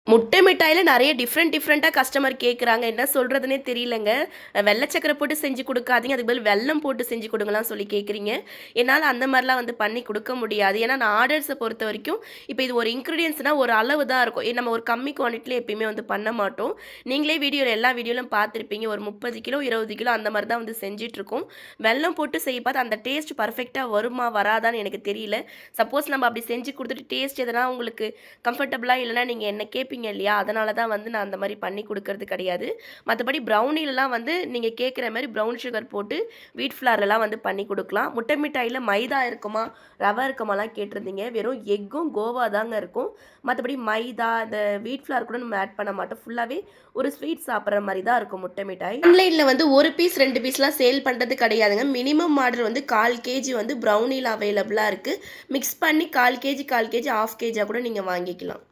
முட்டை மிட்டாயில நெறைய டிஃப்ரெண்ட்டா கஸ்டமர் கேட்குறாங்க. என்ன சொல்றதுன்னே தெரியலங்க. வெள்ள சக்கர போட்டு செஞ்சு குடுக்காதீங்க. அதுக்கு பதில் வெல்லம் போட்டு செஞ்சு குடுங்கலாம் சொல்லி கேட்குறீங்க. என்னால அந்த மாரிலாம் வந்து பண்ணி குடுக்க முடியாது. ஏன்னா நான் ஆர்டர்ஸ பொறுத்தவரைக்கும், இப்ப இது ஒரு இன்கிரீடியன்ட்ஸ்னா ஒரு அளவு தான் இருக்கும். நம்ம ஒரு கம்மி குவான்டிட்டில எப்பயுமே வந்து பண்ண மாட்டோம். நீங்களே எல்லா வீடியோலும் பார்த்துருப்பீங்க. ஒரு 30 கிலோ, 20 கிலோ அந்த மாரி தான் வந்து செஞ்சுட்டுருக்கோம். வெல்லம் போட்டு செய்ய பார்த்தா அந்த டேஸ்ட் பெர்ஃபெக்ட்டா வருமா? வராதான்னு எனக்கு தெரியல. சப்போஸ் நம்ம அப்படி செஞ்சு குடுத்துட்டு டேஸ்ட் எதனா உங்களுக்கு கம்ஃபர்டபுளா இல்லன்னா நீங்க என்ன கேட்பீங்க இல்லையா? அதனால தான் வந்து நான் அந்த மாரி பண்ணி குடுக்கறது கிடையாது. மத்தபடி ப்ரௌனிலலாம் வந்து நீங்க கேட்குற மாரி ப்ரவுன் சுகர் போட்டு வீட் ஃப்ளார்லலாம் வந்து பண்ணி குடுக்கலாம். முட்டை மிட்டாயில மைதா இருக்குமா? ரவ இருக்குமாலாம் கேட்டிருந்தீங்க. வெறும் எக்கும், கோவா தாங்க இருக்கும். மத்தபடி மைதா, இந்த வீட் ஃப்ளார் கூட நம்ம ஆட் பண்ண மாட்டோம். ஃபுல்லாவே ஒரு ஸ்வீட் சாப்பிடுற மாரி தான் இருக்கும் முட்டை மிட்டாய். ஆன்லைன்ல வந்து 1 பீஸ் 2 பீஸ்லாம் சேல் பண்றது கிடையாதுங்க. மினிமம் ஆர்டர் வந்து 1/4 கேஜி வந்து ப்ரௌனில அவைலபிளா இருக்கு. மிக்ஸ் பண்ணி 1/4 கேஜி, 1/4 கேஜி, 1/2 கேஜியா கூட நீங்க வாங்கிக்கலாம்.